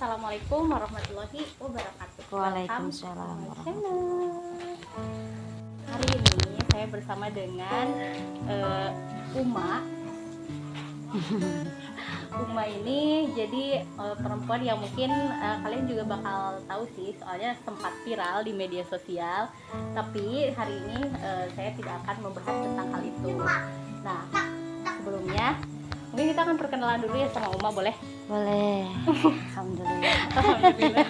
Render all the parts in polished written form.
Assalamualaikum warahmatullahi wabarakatuh. Waalaikumsalam warahmatullahi. Hari ini saya bersama dengan Uma. Uma ini jadi perempuan yang mungkin kalian juga bakal tahu sih, soalnya sempat viral di media sosial. Tapi hari ini saya tidak akan membahas tentang hal itu. Nah, sebelumnya mungkin kita akan perkenalan dulu ya sama Uma, boleh? Boleh. Alhamdulillah. Alhamdulillah.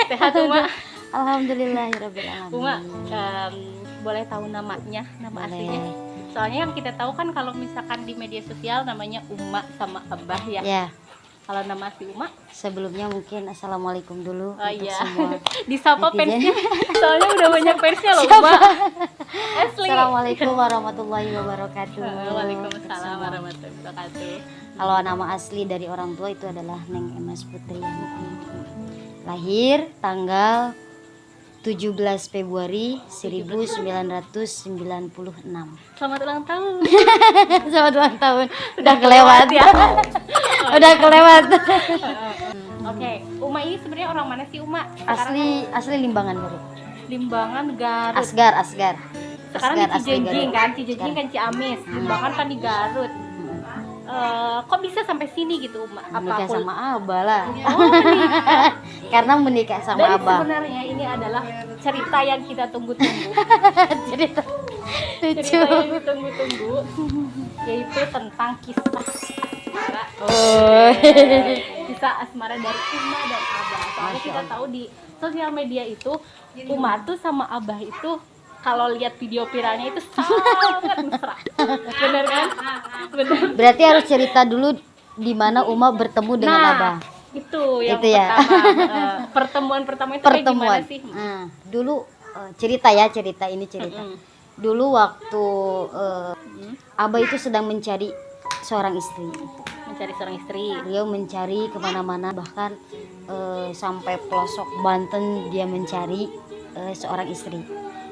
Sehat Uma? Alhamdulillahirabbil alamin. Uma, boleh tahu namanya, nama aslinya? Soalnya yang kita tahu kan kalau misalkan di media sosial namanya Uma sama Abah ya. Ya, Kalau nama asli Uma? sebelumnya mungkin assalamualaikum dulu Oh untuk iya. semua. Disapa netizen. fansnya. Soalnya udah banyak fansnya loh Uma. Asli. Assalamualaikum warahmatullahi wabarakatuh. Waalaikumsalam warahmatullahi wabarakatuh. Kalau nama asli dari orang tua itu adalah Neng Emas Putri. Lahir tanggal 17 Februari 1996. Selamat ulang tahun. Selamat ulang tahun. Udah kelewat ya. Udah kelewat. Oke, Uma ini sebenarnya orang mana sih Uma? Sekarang Asli Limbangan Garut. Limbangan Garut. Asgar. Sekarang Asgar, di asli Cijenjing Garut. kan, Cijenjing kan Ciamis, Limbangan kan di Garut. Kok bisa sampai sini gitu Uma? Menikah Apa sama Abah lah. Oh, menikah. Karena menikah sama Dan Abah. sebenarnya ini adalah cerita yang kita tunggu-tunggu. Cerita lucu. Cerita yang ditunggu-tunggu, yaitu tentang kisah asmara. Oh. Kisah asmara dari Uma dan Abah. Soalnya Masya kita Allah. tahu di sosial media itu Uma tuh sama Abah itu kalau lihat video viralnya itu sangat mesra. Bener kan? Bener. Berarti harus cerita dulu di mana Uma bertemu dengan Abah. Itu yang Itu ya. pertama. Pertemuan pertama itu kayak Pertemuan. gimana sih? Dulu cerita ini cerita. Mm-mm. Dulu waktu Abah itu sedang mencari seorang istri. Mencari seorang istri. Beliau mencari kemana-mana, bahkan sampai pelosok Banten dia mencari seorang istri.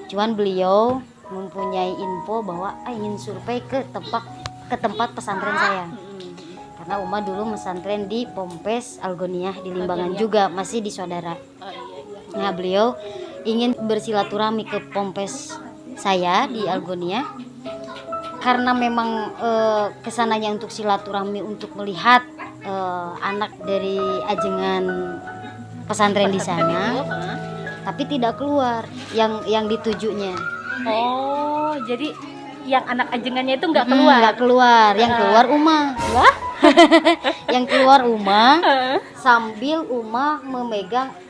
Cuman beliau mempunyai info bahwa ingin survei ke tempat pesantren saya. Karena Uma dulu pesantren di Pompes Algoniah di Limbangan juga, masih di saudara. Oh iya. Nah, beliau ingin bersilaturahmi ke Pompes saya di Algoniah. Karena memang kesananya untuk silaturahmi, untuk melihat anak dari ajengan pesantren di sana, tapi tidak keluar yang ditujunya. Oh, jadi yang anak ajengannya itu nggak keluar? Nggak keluar, yang keluar Uma. Wah? Yang keluar Uma sambil Uma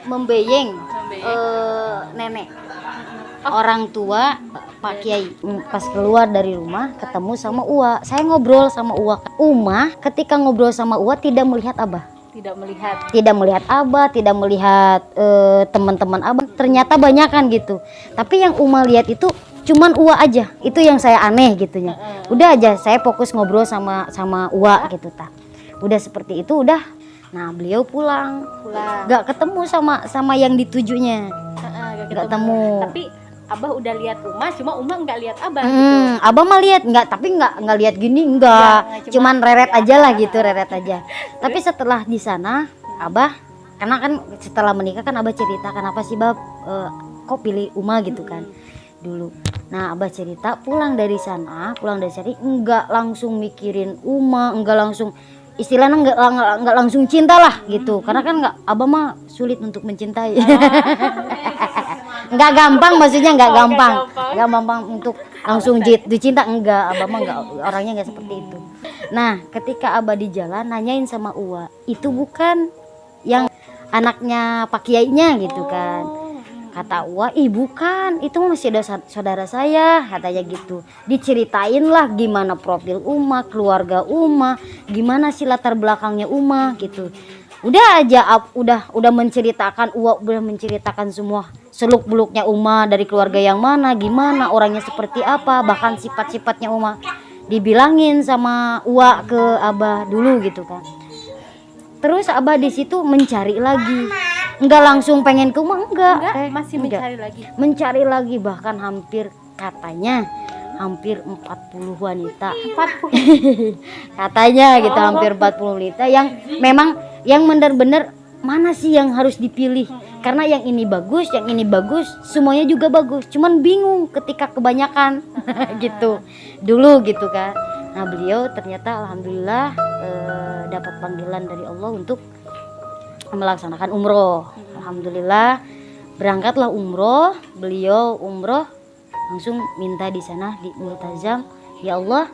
membeyeng nenek. Orang tua Pak Kiai. Pas keluar dari rumah ketemu sama Uwa. Saya ngobrol sama Uwa. Uma ketika ngobrol sama Uwa tidak melihat Abah. Tidak melihat Abah, tidak melihat teman-teman Abah. Ternyata banyak kan gitu. Tapi yang Uma lihat itu cuman Uwa aja. Itu yang saya aneh gitunya. Udah aja saya fokus ngobrol sama Uwa gitu tak. Udah seperti itu udah. Nah, beliau pulang. Gak ketemu sama yang ditujunya. Gak ketemu. Tapi Abah udah lihat Uma, cuma Uma nggak lihat Abah gitu. Abah mah lihat tapi nggak lihat gini enggak. Cuman reret aja lah gitu, reret aja. Tapi setelah di sana Abah, karena kan setelah menikah kan Abah cerita kenapa sih Bab kok pilih Uma gitu kan dulu. Nah, Abah cerita pulang dari sana enggak langsung mikirin Uma, enggak langsung istilahnya enggak langsung cinta lah gitu. Karena kan Abah mah sulit untuk mencintai. Nggak gampang, maksudnya nggak gampang untuk langsung dicinta, enggak. Abah mah enggak, orangnya nggak seperti itu. Nah, ketika Abah di jalan nanyain sama Uwa, itu bukan yang anaknya Pak Kiainya gitu kan. Kata Uwa, bukan, itu masih ada saudara saya, katanya gitu. Diceritain lah gimana profil Uma, keluarga Uma, gimana sih latar belakangnya Uma gitu. Udah aja udah menceritakan, Uwa udah menceritakan semua seluk beluknya Uma, dari keluarga yang mana, gimana orangnya seperti apa, bahkan sifat-sifatnya Uma dibilangin sama Uwa ke Abah dulu gitu kan. Terus Abah di situ mencari lagi, enggak langsung pengen ke Uma, enggak, masih mencari lagi bahkan katanya hampir 40 wanita. 40 katanya gitu, hampir 40 wanita yang memang yang benar-benar mana sih yang harus dipilih, karena yang ini bagus, semuanya juga bagus, cuman bingung ketika kebanyakan gitu dulu gitu kan. Nah beliau ternyata alhamdulillah dapat panggilan dari Allah untuk melaksanakan umroh. Alhamdulillah berangkatlah umroh, beliau umroh langsung minta di sana di Multazam, ya Allah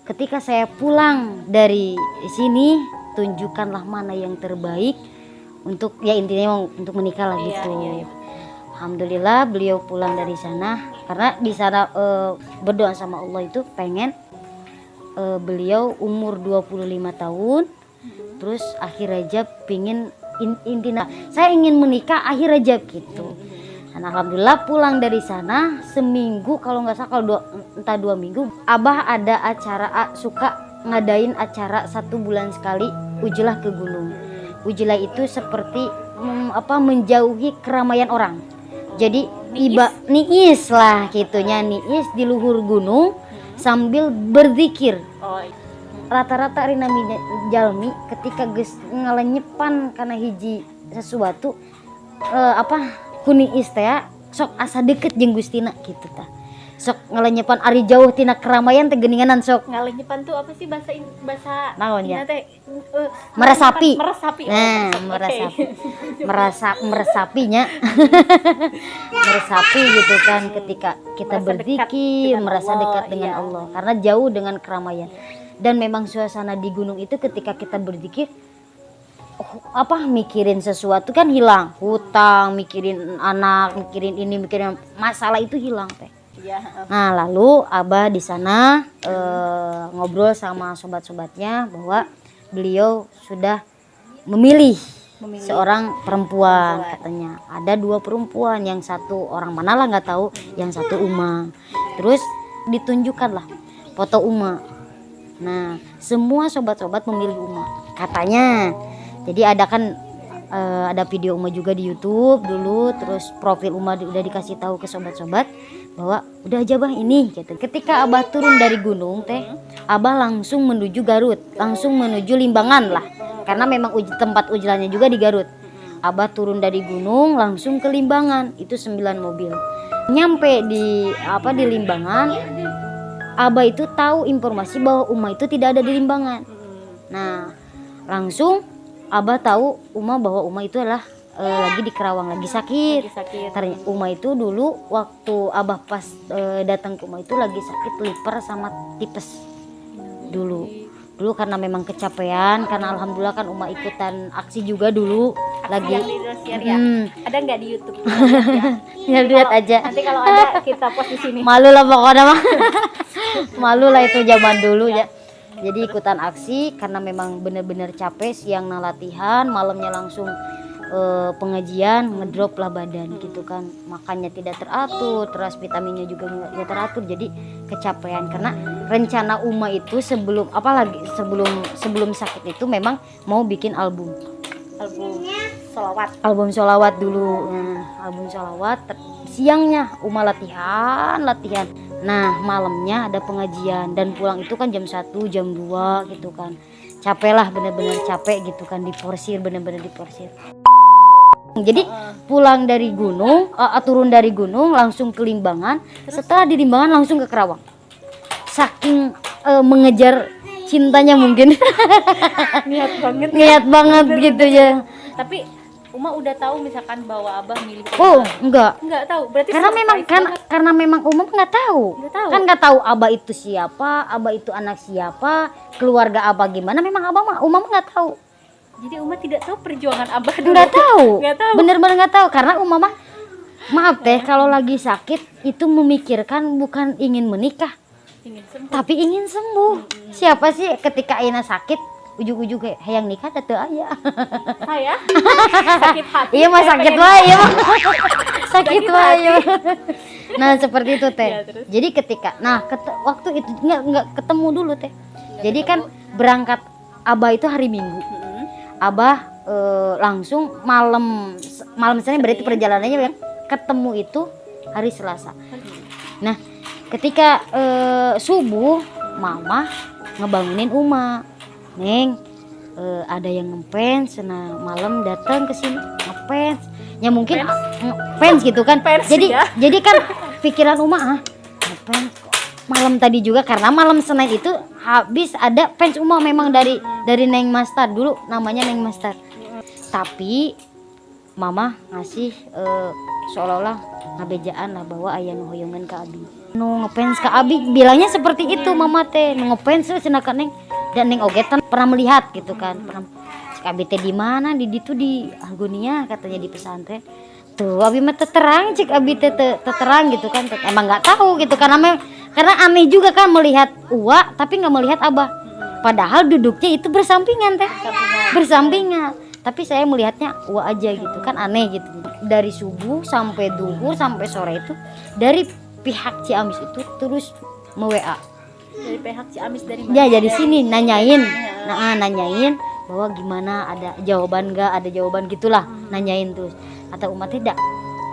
ketika saya pulang dari sini tunjukkanlah mana yang terbaik untuk ya intinya untuk menikah lah gitu. Iya. Alhamdulillah beliau pulang dari sana karena di sana berdoa sama Allah itu pengen beliau umur 25 tahun terus akhir Rajab pingin intinya saya ingin menikah akhir Rajab gitu. Dan alhamdulillah pulang dari sana seminggu kalau nggak salah kalau entah 2 minggu abah ada acara suka ngadain acara 1 bulan sekali ujilah ke gunung. Ujilah itu seperti menjauhi keramaian orang. Jadi niis lah gitunya, niis di luhur gunung sambil berzikir. Rata-rata rina jalmi ketika geus ngalenyepan karena hiji sesuatu kuniis teh sok asa deket jeung Gustina gitu tah. Sok ngalenyepan ari jauh tina keramaian teh geuninganan sok. Ngalenyepan tuh apa sih bahasa naon ya? Meresapi. Nah, meresapi. Meresapinya. Meresapi gitu kan ketika kita berzikir, merasa dekat dengan Allah karena jauh dengan keramaian. Dan memang suasana di gunung itu ketika kita berzikir mikirin sesuatu kan hilang, hutang, mikirin anak, mikirin ini, mikirin masalah itu hilang teh. Nah lalu abah di sana ngobrol sama sobat-sobatnya bahwa beliau sudah memilih seorang perempuan katanya. Ada 2 perempuan, yang satu orang mana lah nggak tahu, yang satu Uma. Terus ditunjukkanlah foto Uma. Nah semua sobat-sobat memilih Uma katanya. Jadi ada kan ada video Uma juga di YouTube dulu, terus profil Uma udah dikasih tahu ke sobat-sobat bahwa udah aja bah ini gitu. Ketika abah turun dari gunung teh, abah langsung menuju Garut, langsung menuju Limbangan lah, karena memang tempat ujilannya juga di Garut. Abah turun dari gunung langsung ke Limbangan, itu 9 mobil. Nyampe di Limbangan, abah itu tahu informasi bahwa Uma itu tidak ada di Limbangan. Nah langsung abah tahu bahwa Uma itu adalah lagi di Kerawang, lagi sakit. Ternyata Uma itu dulu waktu abah pas datang ke Uma itu lagi sakit liver sama tipes dulu karena memang kecapean, karena alhamdulillah kan Uma ikutan aksi juga dulu aksi lagi ada nggak di YouTube ya lihat aja nanti kalau ada kita post di sini. Malu lah pokoknya mah malu lah itu zaman dulu ya. Jadi ikutan aksi karena memang benar-benar capek, siangnya latihan, malamnya langsung pengajian, ngedrop lah badan gitu kan, makannya tidak teratur, terus vitaminnya juga nggak teratur, jadi kecapean. Karena rencana Uma itu sebelum sakit itu memang mau bikin album sholawat dulu. Album sholawat. Siangnya Uma latihan. Nah malamnya ada pengajian dan pulang itu kan jam 1 jam 2 gitu kan. Capek lah, bener-bener capek gitu kan, bener-bener diporsir. Jadi pulang dari gunung, turun dari gunung langsung ke Limbangan. Setelah di Limbangan langsung ke Kerawang. Saking mengejar cintanya mungkin. Niat banget gitu ya. Tapi Uma udah tahu misalkan bahwa abah milih enggak tahu, berarti karena memang Uma nggak tahu. Kan nggak tahu abah itu siapa, abah itu anak siapa, keluarga abah gimana, memang Uma nggak tahu. Jadi Uma tidak tahu perjuangan abah dulu. Nggak tahu. Bener-bener nggak tahu karena Uma maaf teh kalau lagi sakit itu memikirkan bukan ingin menikah, tapi ingin sembuh. Siapa sih ketika Aina sakit ujung-ujung kayak hayang nikah teu aya. Saya sakit hati. Iya mah sakit wae ya. Sakit wae. Nah, seperti itu teh. Ya, jadi ketika waktu itu enggak ketemu dulu teh. Jadi kan berangkat abah itu hari Minggu. Abah langsung malam misalnya berarti perjalanannya yang ketemu itu hari Selasa. Nah, ketika subuh mama ngebangunin Uma. Neng, ada yang ngefans, nah malam datang ke sini ngefans, ya mungkin ngefans gitu kan. Jadi kan pikiran Uma ngefans kok malam tadi juga, karena malam Senin itu habis ada fans Uma memang dari Neng Master dulu, namanya Neng Master. Tapi mama ngasih seolah-olah ngabejaan lah bahwa ayah nu hoyongan ke abi, nu ngefans ke abi, bilangnya seperti itu mama teh, nu ngefans cenah Neng, dan Neng oge pernah melihat gitu kan, pernah si abi teh di mana, di ditu di Algonia katanya di pesantren tuh. Abi mah terang cik abi teh terang gitu kan, emang nggak tahu gitu karena aneh juga kan melihat Uwa tapi nggak melihat Abah, padahal duduknya itu bersampingan teh, bersampingan. Tapi saya melihatnya Uwa aja gitu kan, aneh gitu. Dari subuh sampai duhur sampai sore itu dari pihak Ciamis itu terus me-WA. Dari pihak Ciamis dari mana? Ya jadi sini nanyain, nanyain bahwa gimana, ada jawaban nggak, ada jawaban gitulah, nanyain terus. Atau umat tidak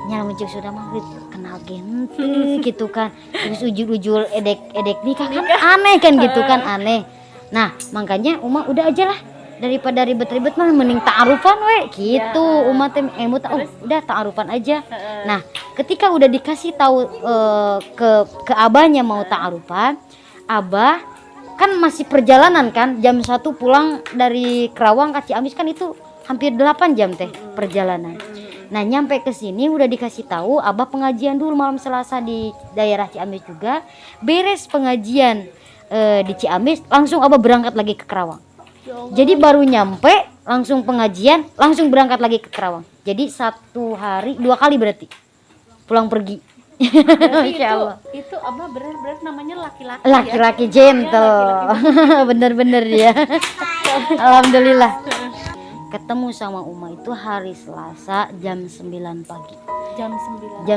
nyala mencek sudah mah kenal gente gitu kan, terus ujul-ujul edek nikah kan aneh kan gitu kan, aneh. Nah makanya umat udah aja lah, daripada ribet-ribet mah mending ta'arufan we gitu ya. Umat udah ta'arufan aja. Nah ketika udah dikasih tahu ke abahnya mau ta'arufan, abah kan masih perjalanan kan, jam 1 pulang dari Kerawang ke Ciamis kan itu hampir 8 jam teh perjalanan. Nah nyampe ke sini udah dikasih tahu abah pengajian dulu malam Selasa di daerah Ciamis juga, beres pengajian di Ciamis langsung abah berangkat lagi ke Kerawang. Jadi baru nyampe langsung pengajian langsung berangkat lagi ke Kerawang. Jadi 1 hari 2 kali berarti pulang pergi. Itu abah benar-benar namanya laki-laki. Laki-laki ya? Gentle. Bener-bener ya. Alhamdulillah. Ketemu sama Uma itu hari Selasa jam 9 pagi. Jam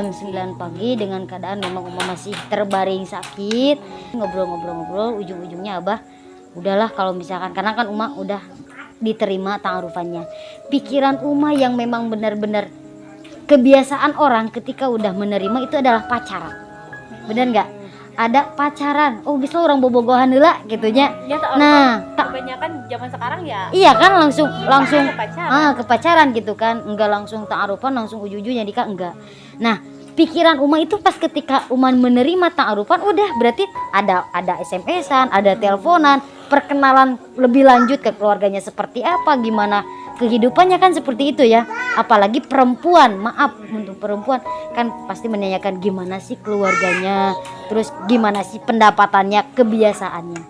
9 pagi dengan keadaan memang Uma masih terbaring sakit. Ngobrol-ngobrol ujung-ujungnya abah udahlah kalau misalkan, karena kan Uma udah diterima ta'arufannya. Pikiran Uma yang memang benar-benar kebiasaan orang ketika udah menerima itu adalah pacaran. Bener nggak? Ada pacaran, oh bisa orang bobogohan heula gitunya. Ya, nah kebanyakan zaman sekarang ya iya kan langsung ke pacaran gitu kan, enggak langsung ta'arufan langsung ujung-ujungnya nikah, enggak. Nah pikiran Uma itu pas ketika Uma menerima ta'arufan udah berarti ada SMS-an, ada teleponan, perkenalan lebih lanjut ke keluarganya seperti apa, gimana kehidupannya kan seperti itu ya. Apalagi perempuan, maaf untuk perempuan kan pasti menanyakan gimana sih keluarganya, terus gimana sih pendapatannya, kebiasaannya.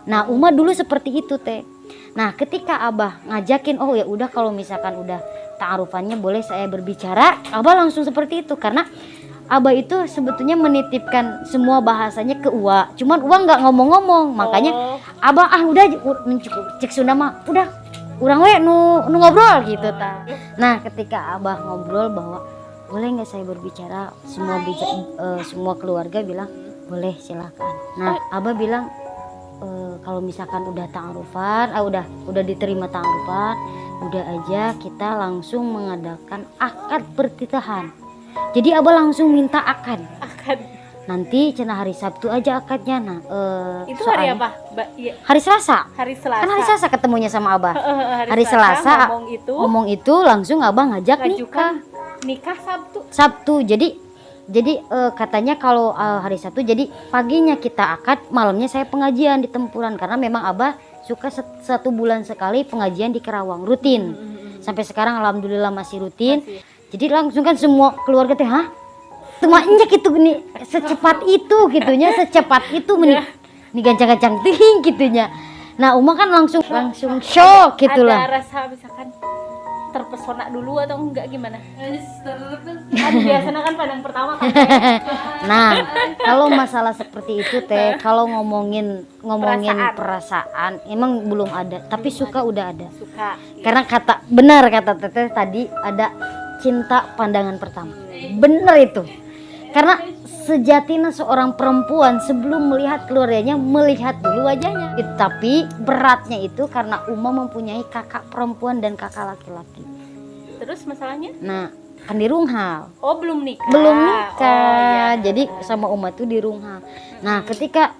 Nah Uma dulu seperti itu teh. Nah ketika abah ngajakin, oh ya udah kalau misalkan udah ta'arufannya boleh saya berbicara, abah langsung seperti itu karena abah itu sebetulnya menitipkan semua bahasanya ke Uwa, cuman Uwa nggak ngomong-ngomong, makanya abah udah cek Sunda mah udah urang we nu ngobrol gitu ta. Nah ketika abah ngobrol bahwa boleh nggak saya berbicara, semua keluarga bilang boleh silakan. Nah abah bilang kalau misalkan udah ta'arufan, udah diterima ta'arufan, udah aja kita langsung mengadakan akad pertitahan. Jadi abah langsung minta akad. Nanti cenah hari Sabtu aja akadnya. Nah itu hari apa? Hari Selasa. Kan hari Selasa ketemunya sama abah. Hari Selasa ngomong itu langsung abah ngajak nikah Sabtu. Jadi katanya kalau hari Sabtu jadi paginya kita akad, malamnya saya pengajian di Tempuran karena memang abah suka 1 bulan sekali pengajian di Kerawang rutin. Sampai sekarang alhamdulillah masih rutin. Jadi langsung kan semua keluarga teh temannya gitu nih, secepat itu nih gancang-gancang ting gitunya. Nah Uma kan langsung shock gitulah. Ada rasa misalkan terpesona dulu atau enggak gimana? Kan biasanya kan pandang pertama kan. Nah kalau masalah seperti itu teh, kalau ngomongin perasaan emang belum ada, tapi suka udah ada. Karena benar kata teteh tadi, ada cinta pandangan pertama. Bener itu. Karena sejatinya seorang perempuan sebelum melihat keluarganya melihat dulu wajahnya. Tapi beratnya itu karena Uma mempunyai kakak perempuan dan kakak laki-laki. Terus masalahnya? Nah kan di Runghal. Oh belum nikah. Oh, iya. Jadi Jadi sama Uma tuh di Runghal. Nah ketika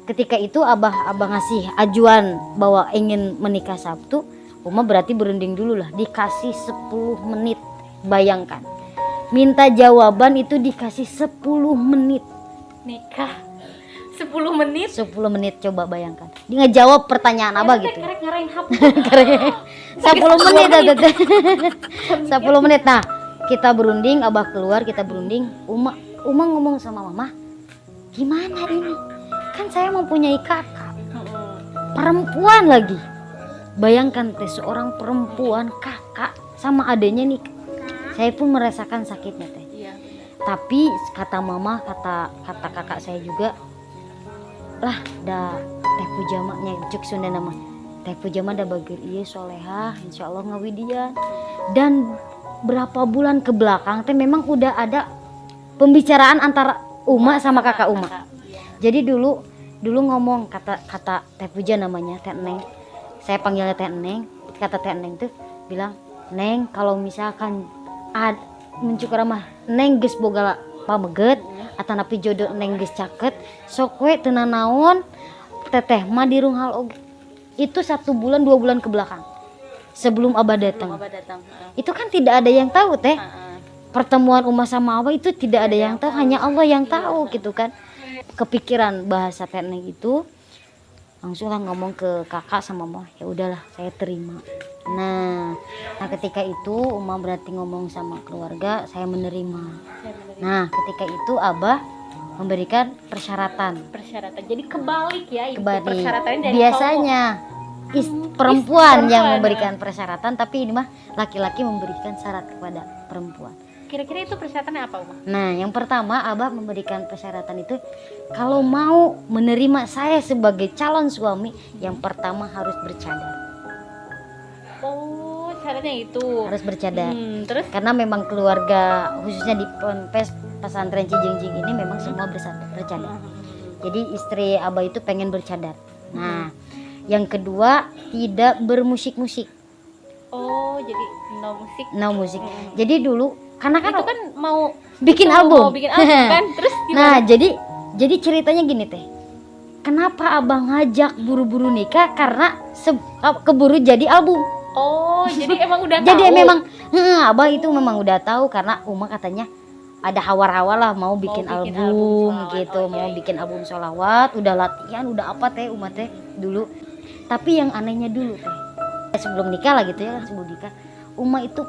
ketika itu abah ngasih ajuan bahwa ingin menikah Sabtu, Uma berarti berunding dulu lah, dikasih 10 menit. Bayangkan, minta jawaban itu dikasih 10 menit. Nikah 10 menit. 10 menit, coba bayangkan. Dia ngejawab pertanyaan abah gitu. Karek ngarain HP. 10 menit ada. 10 menit. Nah, kita berunding, abah keluar, kita berunding. Uma ngomong sama mama, gimana ini? Kan saya mempunyai kakak perempuan lagi. Bayangkan teh, seorang perempuan kakak sama adanya nih. Saya pun merasakan sakitnya teh. Iya. Tapi kata mama, kata kakak saya juga, lah dah teh pujama nya cuk Sunda nama. Teh pujama dah bagir ieu solehah, insyaallah ngawidian. Dan berapa bulan ke belakang teh memang udah ada pembicaraan antara Uma sama kakak Uma. Jadi dulu ngomong kata Teh Puja namanya, Teh Neng. Saya panggilnya Teh Neng. Kata Teh Neng tuh bilang, "Neng, kalau misalkan mencukur mah Neng geus boga pameget atanapi jodoh Neng geus caket, sok we teu nanaon teteh mah di runghal oge." Itu 1 bulan 2 bulan ke belakang. Sebelum Abah datang. Itu kan tidak ada yang tahu teh. Pertemuan Uma sama Abah itu tidak ada yang tahu, hanya Allah yang tahu gitu kan. Kepikiran bahasa Teh Neng itu, langsung lah ngomong ke kakak sama mama, ya udahlah saya terima. Nah ketika itu Uma berarti ngomong sama keluarga, saya menerima. Nah ketika itu Abah memberikan persyaratan. Jadi kebalik ya, Kebalik. Persyaratannya dari biasanya perempuan yang memberikan persyaratan, tapi ini mah laki-laki memberikan syarat kepada perempuan. Kira-kira itu persyaratannya apa, Uma? Nah, yang pertama Abah memberikan persyaratan itu, kalau mau menerima saya sebagai calon suami, yang pertama harus bercadar. Oh, syaratnya itu. Harus bercadar. Terus? Karena memang keluarga khususnya di Ponpes pesantren Cijengjing ini memang semua bercadar. Jadi istri Abah itu pengen bercadar. Nah, yang kedua tidak bermusik-musik. Oh, jadi no musik. No musik. Jadi dulu karena kan itu kan mau bikin album. Kan? Terus gimana? Nah, jadi ceritanya gini teh. Kenapa Abang ngajak buru-buru nikah? Karena keburu jadi album. Oh, jadi emang udah tahu. Jadi memang Abang itu memang udah tahu, karena Uma katanya ada hawar-hawar lah mau bikin album gitu, mau bikin album sholawat, udah latihan, udah apa teh Uma teh dulu. Tapi yang anehnya dulu teh, sebelum nikah lah gitu ya, sebelum nikah, Uma itu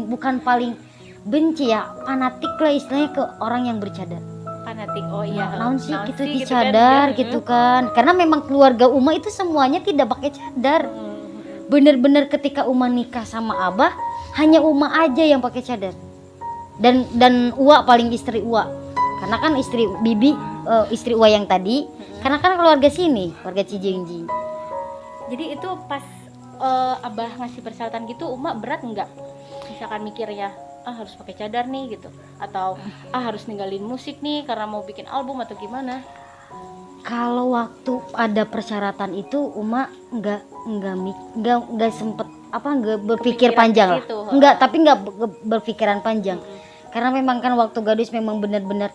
bukan paling benci ya, fanatik lah istilahnya ke orang yang bercadar. Fanatik, oh iya. Naon sih gitu dicadar gitu kan. Karena memang keluarga Uma itu semuanya tidak pakai cadar. Bener-bener ketika Uma nikah sama Abah, hanya Uma aja yang pakai cadar. Dan Uwa paling istri Uwa. Karena kan istri Bibi, istri Uwa yang tadi, karena kan keluarga sini, keluarga Cijengjing. Jadi itu pas Abah ngasih persyaratan gitu, Uma berat enggak? Misalkan mikirnya, harus pakai cadar nih gitu, atau harus ninggalin musik nih karena mau bikin album atau gimana? Kalau waktu ada persyaratan itu Uma enggak sempet enggak berpikir panjang lah. Enggak, tapi enggak berpikiran panjang. Karena memang kan waktu gadis memang benar-benar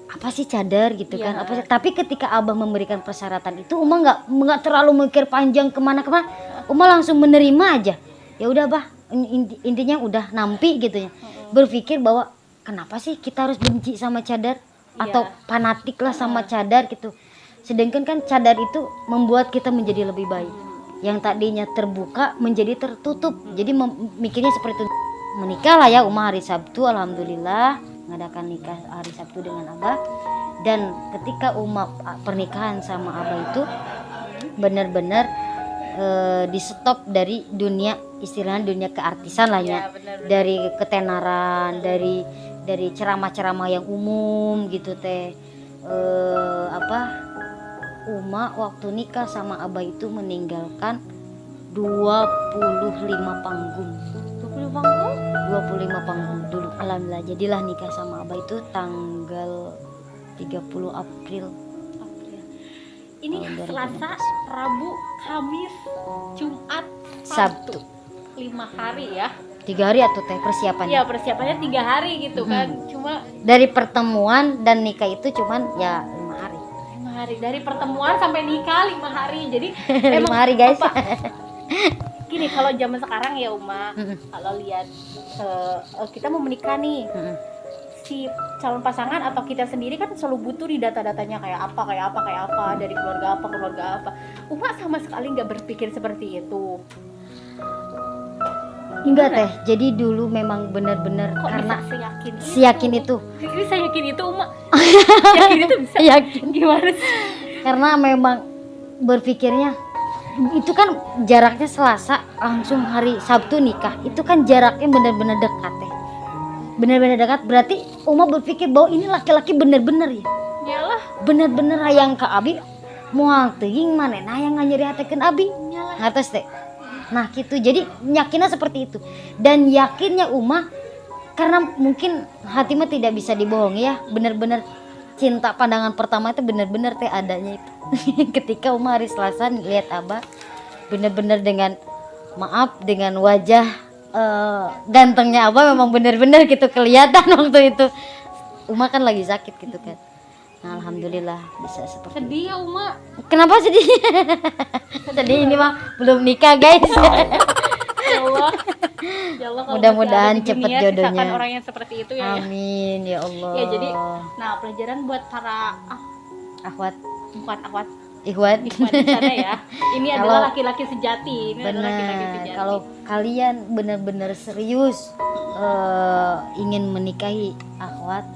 apa sih cadar gitu kan, apa sih. Tapi ketika Abah memberikan persyaratan itu Uma enggak terlalu mikir panjang kemana-kemana. Uma langsung menerima aja. Ya udah Bah, intinya udah nampi gitu ya. Berpikir bahwa kenapa sih kita harus benci sama cadar atau fanatik lah sama cadar gitu. Sedangkan kan cadar itu membuat kita menjadi lebih baik. Yang tadinya terbuka menjadi tertutup. Jadi mikirnya seperti itu. Menikah lah ya Uma hari Sabtu, alhamdulillah mengadakan nikah hari Sabtu dengan Abah. Dan ketika Uma pernikahan sama Abah itu benar-benar di stop dari dunia, istilahnya dunia keartisan lah ya, dari ketenaran, dari ceramah-ceramah yang umum gitu teh. Uma waktu nikah sama Abah itu meninggalkan 25 panggung. 25 panggung dulu. Alhamdulillah jadilah nikah sama Abah itu tanggal 30 April. Ini Selasa, Rabu, Kamis, Jumat, Sabtu. 5 hari ya. 3 hari atau teh persiapannya? Iya, persiapannya 3 hari gitu kan. Cuma dari pertemuan dan nikah itu cuman ya 5 hari. 5 hari hari dari pertemuan sampai nikah 5 hari. Jadi 5 hari guys. Gini, kalau zaman sekarang ya Uma, kalau lihat kita mau menikah nih, si calon pasangan atau kita sendiri kan selalu butuh di data-datanya kayak apa dari keluarga apa. Uma sama sekali nggak berpikir seperti itu. Enggak teh, jadi dulu memang benar-benar Kok karena bisa seyakin itu. Ini saya yakin itu Uma. Yakin itu bisa. Yakin. Gimana sih? Karena memang berpikirnya itu kan jaraknya Selasa langsung hari Sabtu nikah, itu kan jaraknya benar-benar dekat teh, benar-benar dekat. Berarti Uma berpikir bahwa ini laki-laki benar-benar ya, Nyalah. benar-benar hayang ke abi moal teuing manehna yang nganyerihatekeun abi ngatos teh. Nah gitu, jadi yakinnya seperti itu. Dan yakinnya Uma karena mungkin hati mah tidak bisa dibohongi ya, benar-benar cinta pandangan pertama itu benar-benar teh adanya itu. Ketika Uma hari Selasa lihat Abah benar-benar dengan maaf dengan wajah gantengnya Abah memang benar-benar gitu kelihatan waktu itu. Uma kan lagi sakit gitu kan. Nah, alhamdulillah bisa seperti itu. Sedih ya Uma. Kenapa sedih? Sedih ini mah belum nikah guys. Ya Allah. Ya Allah, kalau Mudah-mudahan masih ada di cepet dunia, jodohnya. sisakan orang yang seperti itu ya. Amin ya Allah. Ya jadi, nah pelajaran buat para Akhwat, bukan akhwat ikhwan. ikhwan di sana ya. Ini Kalau- adalah laki-laki sejati. Ini adalah laki-laki Benar. sejati. Kalau kalian benar-benar serius ingin menikahi akhwat,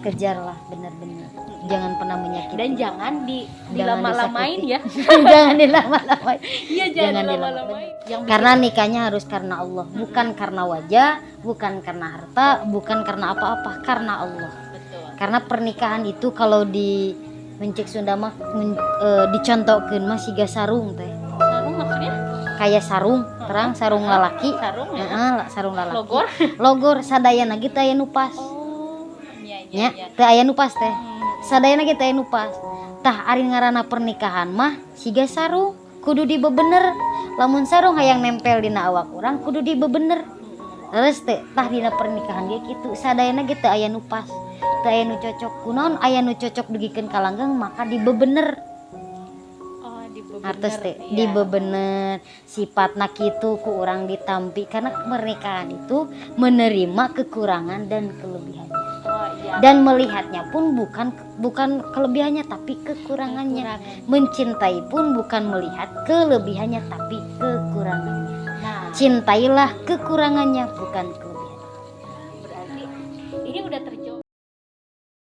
kejarlah benar-benar. Jangan pernah menyakiti. Dan jangan Jangan dilama-lamain ya. Jangan dilama-lamain. Iya, Jangan jangan dilama-lamain. dilama-lamain. Yang Karena nikahnya harus karena Allah, bukan karena wajah, bukan karena harta, bukan karena apa-apa, karena Allah. betul. Karena pernikahan itu kalau di mencek Sunda mah dicontohkeun mah siga sarung teh. Sarung maksudnya? Kayak sarung, terang sarung lalaki. Sarung ya. Heeh, sarung lalaki. Logor. Logor sadayana kita aya nu pas. Oh, iya Nya, iya iya. teu aya nu pas teh. Sadayana kita aya nu pas. Tah ari ngaranna pernikahan mah siga sarung, kudu dibebener. Lamun sarung hayang nempel dina awak urang kudu dibebener. Terus teh tah dina pernikahan ge kitu, sadayana ge teu aya nu pas. Teu aya nu cocok. Kunaon aya nu cocok dugikeun ka langgeng maka dibebener. Oh, dibebener. Artos teh Iya. dibebener sifatna kitu ku urang ditampi karena pernikahan itu menerima kekurangan dan kelebihan. Oh, iya. Dan melihatnya pun bukan kelebihannya tapi kekurangannya. Mencintai pun bukan melihat kelebihannya tapi kekurangannya. Nah, Cintailah kekurangannya bukan